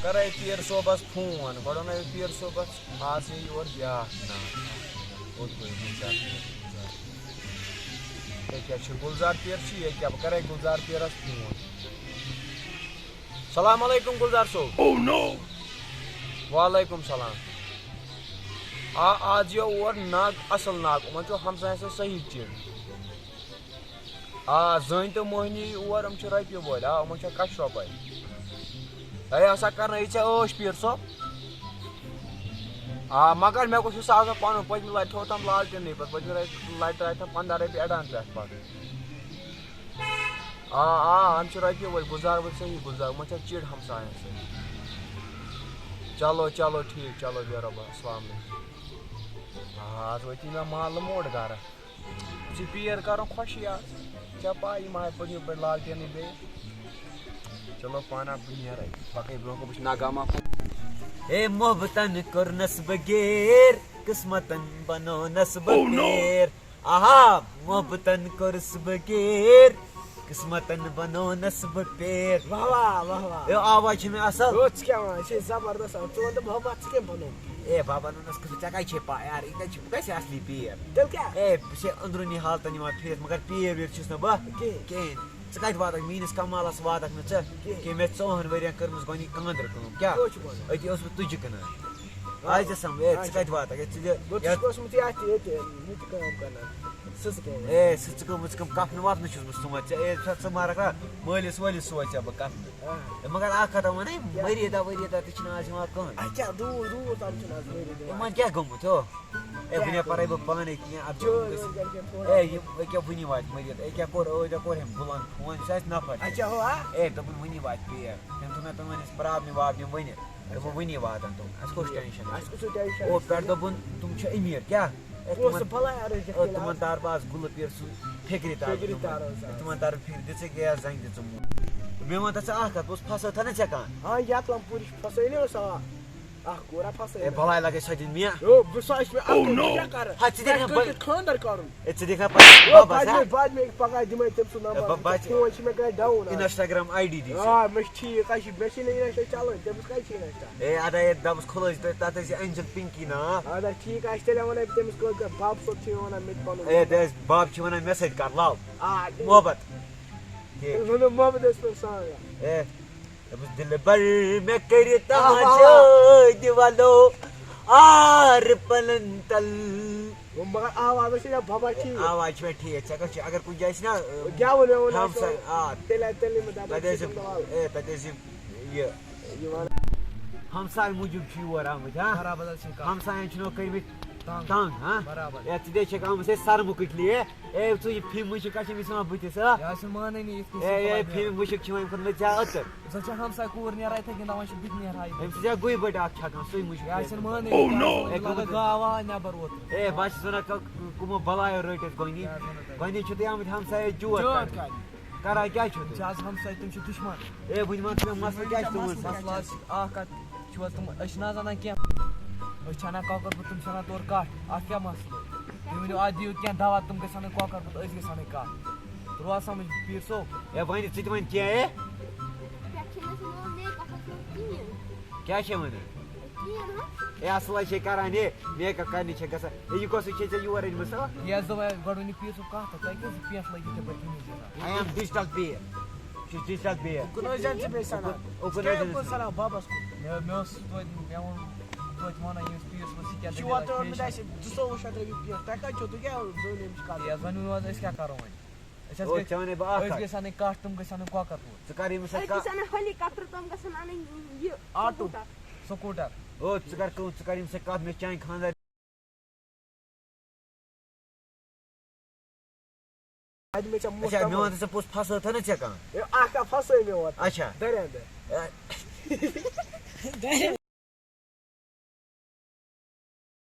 کرے پیر صوبس فون گۄڈٕ وَنو پیر صوبس آز یہِ یور بیٛاکھ نا ییٚکیٛاہ چھِ گُلزار پیر چھِ ییٚکیٛاہ بہٕ کَرے گُلزار پیرس فون سلام علیکُم گُلزار صٲب وعلیکُم سلام آز یِیو اور نگ اَصٕل نگ یِمن چھُ ہمسایَس سۭتۍ صحیح چِڑ زٔنۍ تہٕ موہنی یی اور یِم چھِ رۄپیہِ وٲلۍ یِمن چھےٚ کَچھِ رۄپَے ہے ہسا کرنٲیی ژےٚ عٲش پیٖر صٲب مگر مےٚ گوٚژھ حِساب آسُن پَنُن پٔتمہِ لٹہِ تھوٚو تَم لالٹیٖنٕے پَتہٕ پٔتمہِ لٹہِ ترٛایہِ تَم 15 رۄپیہِ اٮ۪ڈان پٮ۪ٹھ پَتہٕ یِم چھِ رۄپیہِ وٲلۍ گُلزار وٲلۍ صحیح گُلزار یِمن چھےٚ چِڑ ہمساین سۭتۍ چلو چلو ٹھیٖک چلو بیٚہہ رۄبَس السلام علیکُم آز وٲتی مےٚ محلہٕ موڑ گرٕ ژٕ پیٖر کَرُن خوشی آز ژےٚ پَے یِم آے پٔتمہِ پٮ۪ٹھ لالٹیٖنٕے بیٚیہِ چلو پانہ بہٕ نیرے پَکَے برونٛہہ کُن بہٕ چھُس ناگاما اے محبتن کورنس بغیر قسمتن بنونس بغیر محبتن کورس بغیر قسمتن بنونس بغیر واہ واہ واہ واہ آواز چھِ مےٚ اصل ژٕ کیٛاہ وَنان یہِ چھِ زبردست ژٕ وَن تہٕ محبت ژٕ کٔمۍ بنوو اے بابا نونس ژےٚ کَتہِ چھے پاے یار ییٚتٮ۪ن چھِ بہٕ گژھِ اصلی پیر تیٚلہِ کیٛاہ اے بہٕ چھُس أنٛدروٗنی حالتن یِوان پھِرِتھ مگر پیٖر ویٖر چھُس نہٕ بہٕ کِہیٖنۍ ژٕ کَتہِ واتکھ میٲنِس کمالس واتکھ نہٕ ژٕ کینٛہہ مےٚ 4 ؤرین کٔرمٕژ گۄڈنِچ خانٛدرٕ کٲم کیٛاہ أتی اوسُس بہٕ تُجہِ کٕنان آیہِ ژےٚ سمجھ اے ژٕ کَتہِ واتکھ بہٕ چھُس اوسمُت یَتھ ییٚتہِ ییٚتہِ کٲم کران سٕژٕ کٲم اے ژٕ کٕم کَفنہٕ وَفنہٕ چھُس بہٕ سُوان ژےٚ اے ژٕ مارکھ نا مٲلِس وٲلِس سوزِ ژےٚ بہٕ کَفنہٕ مگر اکھ کَتھا وَنے ؤریٖدا ؤریٖدا تہِ چھِنہٕ آز یِوان کٕہٕنۍ اچھا دوٗر تام چھُنہٕ آز نیٖرِتھ یِمن کیٛاہ گوٚمُت ہو اے وٕنہِ پَرے بہٕ پانے کینٛہہ اَدٕ اے یِم أکیٛاہ وٕنی واتہِ مٔرِتھ أکیٛاہ کوٚر ٲدۍ کوٚر أمۍ بُلند فون یہِ چھُ اَسہِ نفر اچھا ہو اے دوٚپُن وٕنی واتہِ پیر تٔمۍ تھوٚو مےٚ تِمن پرٛابلِم وابلِم ؤنِتھ دوٚپُن وٕنی واتن تِم اَسہِ کُس ٹٮ۪نشن اَسہِ کُس ٹٮ۪نشن او پٮ۪ٹھ دوٚپُن تِم چھِ أمیٖر کیٛاہ تِمن طرفہٕ آز گُلہٕ پیر سُہ فِکرِ تِمن طرفہٕ فِکرِ دِژٕکھ گیس زنٛگہِ دِژٕم مےٚ وَن تہٕ ژٕ اکھ کَتھ بہٕ اوسُس پھسٲتھا نہ ژےٚ کانٛہہ یَتھ لمپوٗرِ چھِ پھسٲنیو سا اکھ کوٗرا اے پھسٲے بَلاے لگے سۄ دِنۍ مےٚ سُہ آسہِ مےٚ کیٛاہ کرٕ خانٛدر کَرُن اے ژٕ دِکھا پتہٕ بعد میں پگاہ دِمے تٔمۍ سُنٛد نمبر فون چھِ مےٚ گژھِ ڈاوُن اِنسٹاگرام آی ڈی دِ مےٚ چھِ ٹھیٖک مےٚ چھِ نہٕ اِنسٹا چلٲنۍ تٔمِس کَتہِ چھِ اِنسٹا اے ادا یے دَبَس کھُلٲیِتھ تَتھ ٲسۍ أنزِل پِنکی ناو اَدا ٹھیٖک آسہِ تیٚلہِ وَنَے بہٕ تٔمِس باب صٲب چھِ وَنان مےٚ تہِ پَنُن اے دَس باب چھِ وَنان مےٚ سۭتۍ کر لَو محبت وَنو محمد ٲسۍ سان اے دوٚپُس دِل بر مےٚ کٔرِتھ تَماشٲدِ وَلو آر پَنَن تل مگر آواز ٲسۍ نہ بابا ٹھیٖک آواز چھِ مےٚ ٹھیٖک ژےٚ کَتھ چھِ اگر کُنہِ جایہِ چھِ نہ گٮ۪وُن وٮ۪وُن ہمساے تیٚلہِ تَتہِ ٲسۍ یہِ ہمساے موٗجوٗب چھِ یور آمٕتۍ ہمساین چھِنو کٔرمٕتۍ تنٛگ اے ژٕ دے چھَکھ آمٕژ ہے سرمہٕ کٕٹلی اے ژٕ یہِ فِم مُشک کَتھ چھِ أمِس یِوان بٕتھِس اے فِم مُشک چھِ یِوان اَمہِ کھۄتہٕ مےٚ ژےٚ أتٕر أمِس چھِ ژےٚ گُہہِ بٔٹۍ اکھ چھَکان سُے مُشک اے بہٕ چھُس وَنان کٕمو بَلایو رٔٹۍ اَسہِ گۄڈنِچ چھِو تُہۍ آمٕتۍ ہمساے جوت کران کیٛاہ چھُو تُہۍ اے وٕنہِ وَن ژٕ مےٚ مَسلہٕ کیٛاہ چھُ تُہُنٛد أسۍ چھِنہٕ حظ اَنان کینٛہہ أسۍ چھِ اَنان کۄکر بہٕ تِم چھِ اَنان تورٕ کَٹھ اَتھ کیٛاہ مَسلہٕ تُہۍ ؤنِو اَتھ دِیِو کینٛہہ دوا تِم گژھِ اَنٕنۍ کۄکر بہٕ أسۍ گژھِ اَنٕنۍ کَٹھ ترٛووا سَمٕجھ پیٖر صٲب اے وَنہِ ژٕ تہِ وَنہِ کینٛہہ اے کیٛاہ چھے وَنان اے اَصٕل حظ چھے کران ہے میک اپ کرنہِ چھے گژھان اے یہِ کۄسٕے چھے ژےٚ یور أنمٕژ یہِ حظ دوٚپ گۄڈٕ ؤنِو پیٖر صٲب کَتھ تۄہہِ کیٛازِ پٮ۪نٛٹ لٲگِو تِتھَے پٲٹھۍ آی ایم ڈِجٹل پیر یہِ چھُ ڈِجٹل پیر کُن ٲسۍ زَن ژٕ بیٚیہِ سَنان سَنان بابس کُن مےٚ اوس توتہِ مےٚ ووٚن توتہِ وَنان ییٚمِس پیٖر صٲبَس یہِ چھُ واتان اوٚنمُت اَسہِ 2200 رۄپیہِ پٮ۪ٹھ تۄہہِ کَتہِ چھُو تُہۍ کیٛاہ زٲنۍ أمِس کَتھ یہِ حظ ؤنِو حظ أسۍ کیٛاہ کَرو وۄنۍ أسۍ ژےٚ وَنے بہٕ اکھ أسۍ کَتھ گژھِ اَنٕنۍ کَٹھ تِم گژھِ اَنٕنۍ کۄکر ژٕ کر ییٚمِس سۭتۍ آٹوٗ سکوٗٹر او ژٕ کر کٲم ژٕ کر ییٚمِس سۭتۍ کَتھ مےٚ چھِ چانہِ خانٛدار مےٚ اچھا مےٚ وَن تہٕ ژٕ پوٚز پھسٲتھا نہ ژےٚ کانٛہہ اکھ پھسٲے مےٚ ووت اچھا دٔریاو